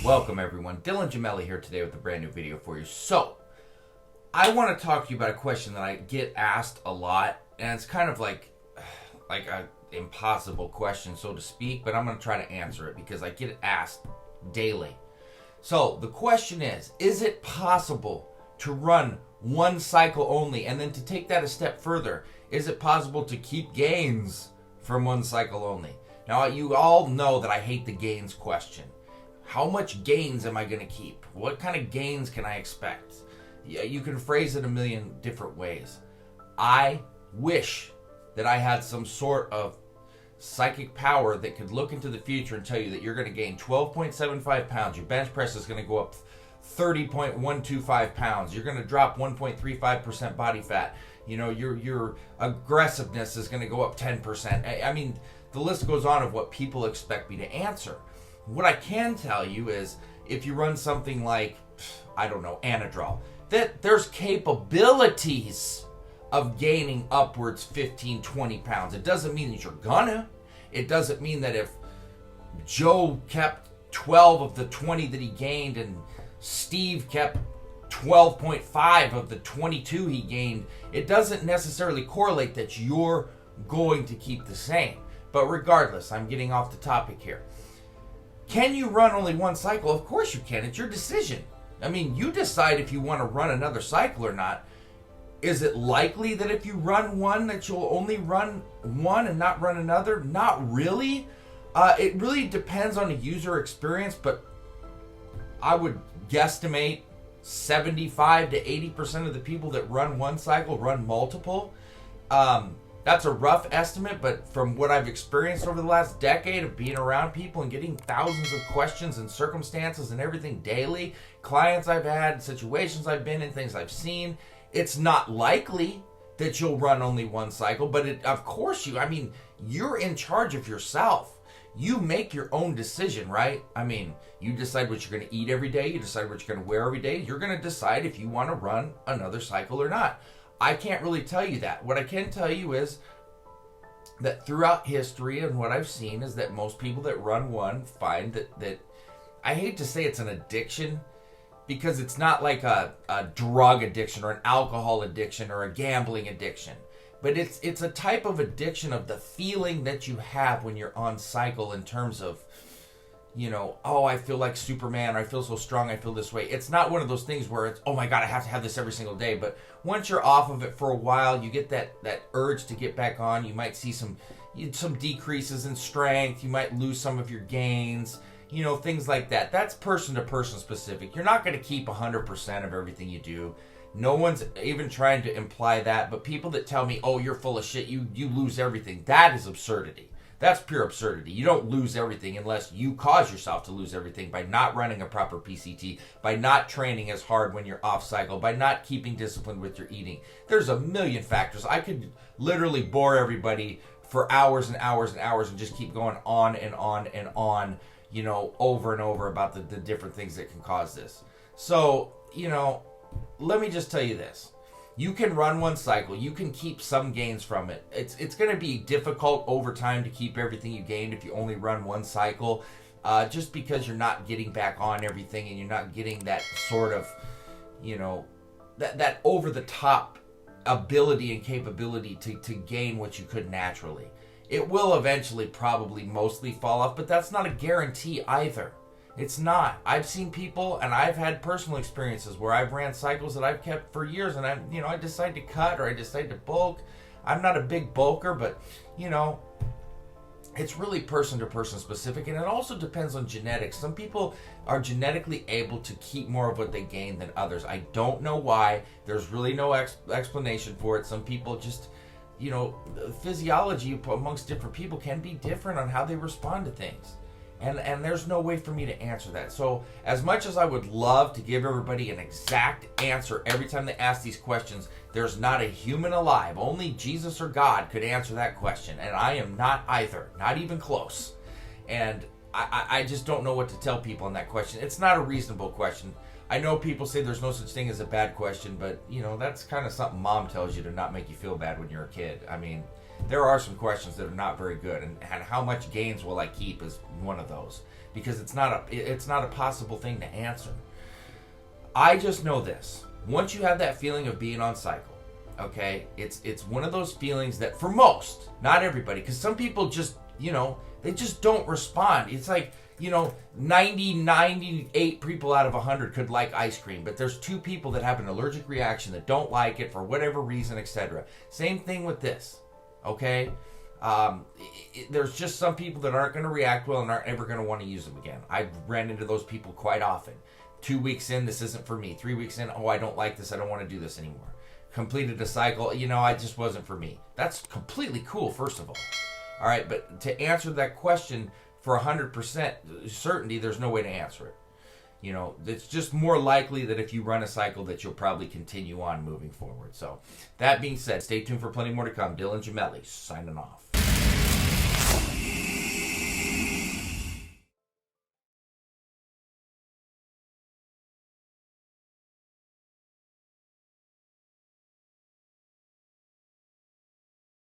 Welcome everyone, Dylan Gemelli here today with a brand new video for you. So, I want to talk to you about a question that I get asked a lot, and it's kind of like a impossible question, so to speak, but I'm going to try to answer it because I get it asked daily. So, the question is it possible to run one cycle only, and then to take that a step further, is it possible to keep gains from one cycle only? Now, you all know that I hate the gains question. How much gains am I going to keep? What kind of gains can I expect? You can phrase it a million different ways. I wish that I had some sort of psychic power that could look into the future and tell you that you're going to gain 12.75 pounds. Your bench press is going to go up 30.125 pounds. You're going to drop 1.35% body fat. You know, your aggressiveness is going to go up 10%. I mean, the list goes on of what people expect me to answer. What I can tell you is if you run something like, I don't know, Anadrol, that there's capabilities of gaining upwards 15, 20 pounds. It doesn't mean that you're gonna. It doesn't mean that if Joe kept 12 of the 20 that he gained and Steve kept 12.5 of the 22 he gained, it doesn't necessarily correlate that you're going to keep the same. But regardless, I'm getting off the topic here. Can you run only one cycle? Of course you can. It's your decision. I mean, you decide if you want to run another cycle or not. Is it likely that if you run one that you'll only run one and not run another? Not really. It really depends on the user experience, but I would guesstimate 75 to 80% of the people that run one cycle run multiple. That's a rough estimate, but from what I've experienced over the last decade of being around people and getting thousands of questions and circumstances and everything daily, clients I've had, situations I've been in, things I've seen, it's not likely that you'll run only one cycle, but of course you're in charge of yourself. You make your own decision, right? I mean, you decide what you're going to eat every day, you decide what you're going to wear every day, you're going to decide if you want to run another cycle or not. I can't really tell you that. What I can tell you is that throughout history and what I've seen is that most people that run one find that I hate to say it's an addiction because it's not like a drug addiction or an alcohol addiction or a gambling addiction. But it's a type of addiction of the feeling that you have when you're on cycle in terms of, you know, oh, I feel like Superman, or I feel so strong, I feel this way. It's not one of those things where it's, oh my God, I have to have this every single day. But once you're off of it for a while, you get that urge to get back on. You might see some decreases in strength. You might lose some of your gains, you know, things like that. That's person to person specific. You're not going to keep 100% of everything you do. No one's even trying to imply that. But people that tell me, oh, you're full of shit, you lose everything, that is absurdity. That's pure absurdity. You don't lose everything unless you cause yourself to lose everything by not running a proper PCT, by not training as hard when you're off cycle, by not keeping disciplined with your eating. There's a million factors. I could literally bore everybody for hours and hours and hours and just keep going on and on and on, you know, over and over about the different things that can cause this. So, you know, let me just tell you this. You can run one cycle. You can keep some gains from it. It's going to be difficult over time to keep everything you gained if you only run one cycle, just because you're not getting back on everything and you're not getting that sort of, you know, that over-the-top ability and capability to gain what you could naturally. It will eventually probably mostly fall off, but that's not a guarantee either. It's not. I've seen people, and I've had personal experiences where I've ran cycles that I've kept for years, and I decide to cut or I decide to bulk. I'm not a big bulker, but, you know, it's really person to person specific, and it also depends on genetics. Some people are genetically able to keep more of what they gain than others. I don't know why. There's really no explanation for it. Some people just, you know, physiology amongst different people can be different on how they respond to things. And there's no way for me to answer that. So as much as I would love to give everybody an exact answer every time they ask these questions, there's not a human alive, only Jesus or God could answer that question. And I am not either, not even close. And I just don't know what to tell people on that question. It's not a reasonable question. I know people say there's no such thing as a bad question, but, you know, that's kind of something mom tells you to not make you feel bad when you're a kid. I mean, there are some questions that are not very good, and how much gains will I keep is one of those, because it's not a possible thing to answer. I just know this: once you have that feeling of being on cycle, okay, it's one of those feelings that for most, not everybody, because some people just, they just don't respond. It's like, 98 people out of 100 could like ice cream, but there's 2 people that have an allergic reaction that don't like it for whatever reason, etc. Same thing with this, okay? There's just some people that aren't going to react well and aren't ever going to want to use them again. I've ran into those people quite often. 2 weeks in, this isn't for me. 3 weeks in, oh, I don't like this. I don't want to do this anymore. Completed a cycle, I just wasn't for me. That's completely cool, first of all. All right, but to answer that question for 100% certainty, there's no way to answer it. It's just more likely that if you run a cycle that you'll probably continue on moving forward. So that being said, stay tuned for plenty more to come. Dylan Gemelli signing off.